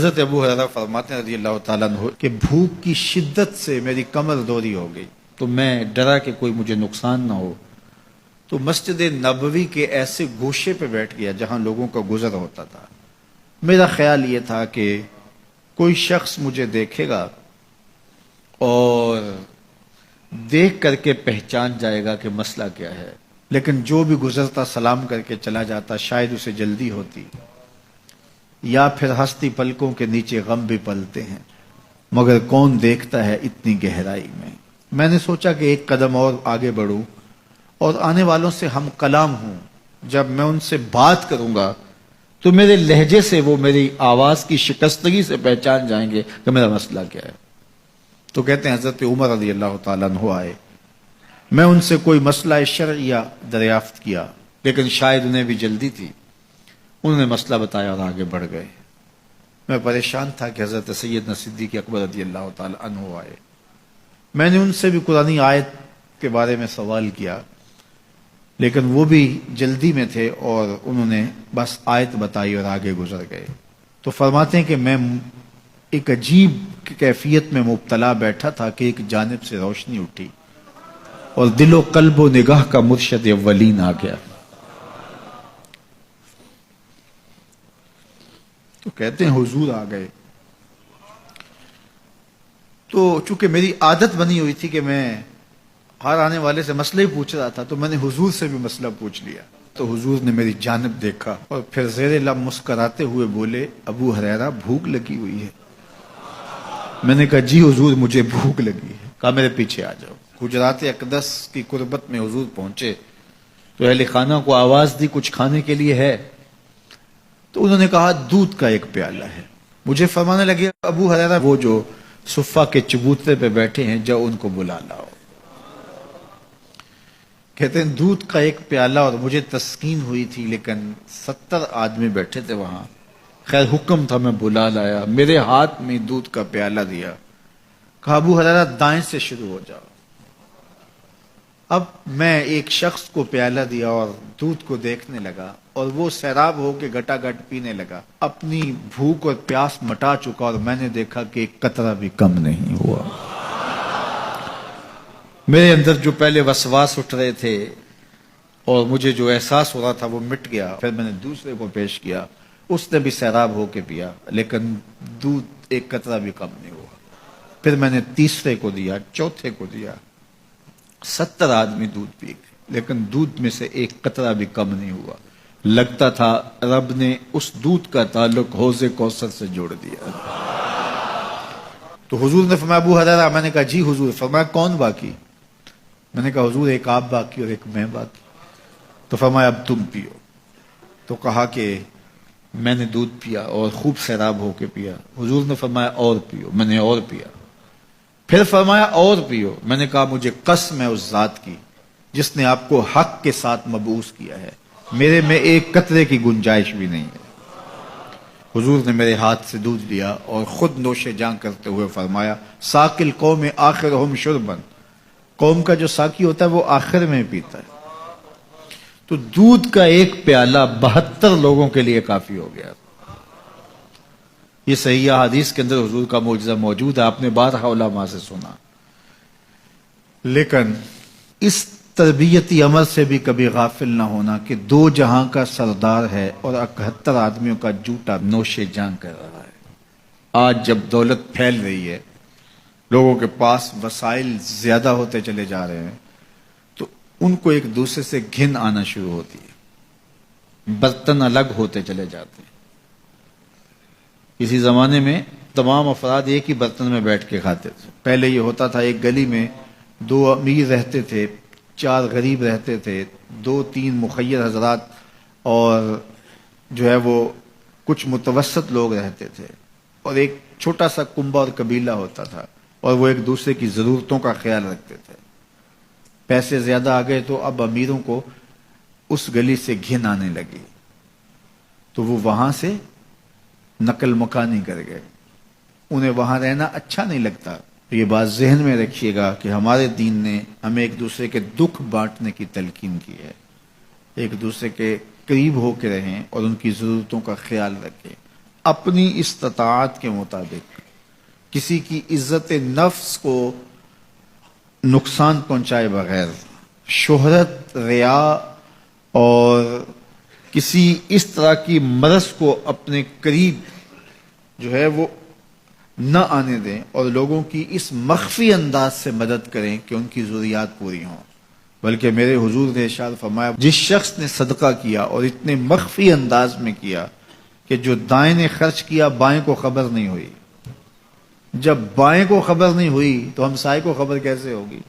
حضرت ابو ہریرہ فرماتے ہیں رضی اللہ تعالیٰ عنہ کہ بھوک کی شدت سے میری کمر دوری ہو گئی تو میں ڈرا کہ کوئی مجھے نقصان نہ ہو، تو مسجد نبوی کے ایسے گوشے پہ بیٹھ گیا جہاں لوگوں کا گزر ہوتا تھا۔ میرا خیال یہ تھا کہ کوئی شخص مجھے دیکھے گا اور دیکھ کر کے پہچان جائے گا کہ مسئلہ کیا ہے، لیکن جو بھی گزرتا سلام کر کے چلا جاتا، شاید اسے جلدی ہوتی یا پھر ہستی پلکوں کے نیچے غم بھی پلتے ہیں، مگر کون دیکھتا ہے اتنی گہرائی میں۔ میں نے سوچا کہ ایک قدم اور آگے بڑھوں اور آنے والوں سے ہم کلام ہوں، جب میں ان سے بات کروں گا تو میرے لہجے سے وہ میری آواز کی شکستگی سے پہچان جائیں گے کہ میرا مسئلہ کیا ہے۔ تو کہتے ہیں حضرت عمر رضی اللہ تعالیٰ عنہ آئے، میں ان سے کوئی مسئلہ شرعیہ دریافت کیا، لیکن شاید انہیں بھی جلدی تھی، انہوں نے مسئلہ بتایا اور آگے بڑھ گئے۔ میں پریشان تھا کہ حضرت سیدنا صدیق اکبر رضی اللہ تعالی عنہ آئے، میں نے ان سے بھی قرآنی آیت کے بارے میں سوال کیا، لیکن وہ بھی جلدی میں تھے اور انہوں نے بس آیت بتائی اور آگے گزر گئے۔ تو فرماتے ہیں کہ میں ایک عجیب کیفیت میں مبتلا بیٹھا تھا کہ ایک جانب سے روشنی اٹھی اور دل و قلب و نگاہ کا مرشد اولین آ گیا۔ تو کہتے ہیں حضور آ گئے، تو چونکہ میری عادت بنی ہوئی تھی کہ میں ہر آنے والے سے مسئلہ ہی پوچھ رہا تھا، تو میں نے حضور سے بھی مسئلہ پوچھ لیا۔ تو حضور نے میری جانب دیکھا اور پھر زیر لب مسکراتے ہوئے بولے، ابو ہریرہ بھوک لگی ہوئی ہے؟ میں نے کہا جی حضور مجھے بھوک لگی ہے۔ کہا میرے پیچھے آ جاؤ۔ حجرات اقدس کی قربت میں حضور پہنچے تو اہل خانہ کو آواز دی کچھ کھانے کے لیے ہے؟ تو انہوں نے کہا دودھ کا ایک پیالہ ہے۔ مجھے فرمانے لگے ابو ہریرہ وہ جو صفہ کے چبوترے پہ بیٹھے ہیں جاؤ ان کو بلا لاؤ۔ کہتے ہیں دودھ کا ایک پیالہ، اور مجھے تسکین ہوئی تھی لیکن 70 آدمی بیٹھے تھے وہاں۔ خیر حکم تھا، میں بلا لایا، میرے ہاتھ میں دودھ کا پیالہ دیا، کہا ابو ہریرہ دائیں سے شروع ہو جاؤ۔ اب میں ایک شخص کو پیالہ دیا اور دودھ کو دیکھنے لگا، اور وہ سیراب ہو کے گٹا گٹ پینے لگا، اپنی بھوک اور پیاس مٹا چکا، اور میں نے دیکھا کہ ایک قطرہ بھی کم نہیں ہوا۔ میرے اندر جو پہلے وسواس اٹھ رہے تھے اور مجھے جو احساس ہو رہا تھا وہ مٹ گیا۔ پھر میں نے دوسرے کو پیش کیا، اس نے بھی سیراب ہو کے پیا، لیکن دودھ ایک قطرہ بھی کم نہیں ہوا۔ پھر میں نے تیسرے کو دیا، چوتھے کو دیا، 70 آدمی دودھ پی گئے، لیکن دودھ میں سے ایک قطرہ بھی کم نہیں ہوا۔ لگتا تھا رب نے اس دودھ کا تعلق حوض کوثر سے جوڑ دیا۔ تو حضور نے فرمایا ابو ہریرہ، میں نے کہا جی حضور۔ فرمایا کون باقی؟ میں نے کہا حضور ایک آپ باقی اور ایک میں باقی۔ تو فرمایا اب تم پیو۔ تو کہا کہ میں نے دودھ پیا اور خوب سیراب ہو کے پیا۔ حضور نے فرمایا اور پیو، میں نے اور پیا۔ پھر فرمایا اور پیو۔ میں نے کہا مجھے قسم ہے اس ذات کی جس نے آپ کو حق کے ساتھ مبعوث کیا ہے، میرے میں ایک قطرے کی گنجائش بھی نہیں ہے۔ حضور نے میرے ہاتھ سے دودھ لیا اور خود نوش جاں کرتے ہوئے فرمایا ساقی القوم آخرہم شربا، قوم کا جو ساقی ہوتا ہے وہ آخر میں پیتا ہے۔ تو دودھ کا ایک پیالہ 72 لوگوں کے لیے کافی ہو گیا۔ یہ صحیح حدیث کے اندر حضور کا معجزہ موجود ہے، آپ نے بارہا علماء سے سنا۔ لیکن اس تربیتی عمل سے بھی کبھی غافل نہ ہونا کہ 2 جہاں کا سردار ہے اور 71 آدمیوں کا جوٹا نوش جان کر رہا ہے۔ آج جب دولت پھیل رہی ہے، لوگوں کے پاس وسائل زیادہ ہوتے چلے جا رہے ہیں، تو ان کو ایک دوسرے سے گھن آنا شروع ہوتی ہے، برتن الگ ہوتے چلے جاتے ہیں۔ اسی زمانے میں تمام افراد ایک ہی برتن میں بیٹھ کے کھاتے تھے۔ پہلے یہ ہوتا تھا ایک گلی میں 2 امیر رہتے تھے، 4 غریب رہتے تھے، 2-3 مخیر حضرات اور جو ہے وہ کچھ متوسط لوگ رہتے تھے، اور ایک چھوٹا سا کنبہ اور قبیلہ ہوتا تھا، اور وہ ایک دوسرے کی ضرورتوں کا خیال رکھتے تھے۔ پیسے زیادہ آ گئے تو اب امیروں کو اس گلی سے گھن آنے لگی، تو وہ وہاں سے نقل مکانی کر گئے، انہیں وہاں رہنا اچھا نہیں لگتا۔ یہ بات ذہن میں رکھیے گا کہ ہمارے دین نے ہمیں ایک دوسرے کے دکھ بانٹنے کی تلقین کی ہے، ایک دوسرے کے قریب ہو کے رہیں اور ان کی ضرورتوں کا خیال رکھیں۔ اپنی استطاعت کے مطابق کسی کی عزت نفس کو نقصان پہنچائے بغیر شہرت، ریا اور کسی اس طرح کی مرض کو اپنے قریب جو ہے وہ نہ آنے دیں، اور لوگوں کی اس مخفی انداز سے مدد کریں کہ ان کی ضروریات پوری ہوں۔ بلکہ میرے حضور نے ارشاد فرمایا، جس شخص نے صدقہ کیا اور اتنے مخفی انداز میں کیا کہ جو دائیں نے خرچ کیا بائیں کو خبر نہیں ہوئی، جب بائیں کو خبر نہیں ہوئی تو ہمسائے کو خبر کیسے ہوگی؟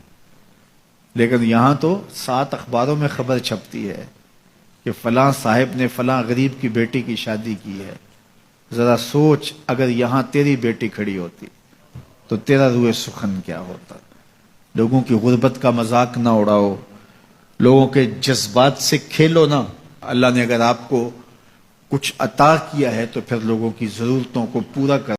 لیکن یہاں تو 7 اخباروں میں خبر چھپتی ہے کہ فلاں صاحب نے فلاں غریب کی بیٹی کی شادی کی ہے۔ ذرا سوچ، اگر یہاں تیری بیٹی کھڑی ہوتی تو تیرا روح سخن کیا ہوتا۔ لوگوں کی غربت کا مذاق نہ اڑاؤ، لوگوں کے جذبات سے کھیلو نہ۔ اللہ نے اگر آپ کو کچھ عطا کیا ہے تو پھر لوگوں کی ضرورتوں کو پورا کر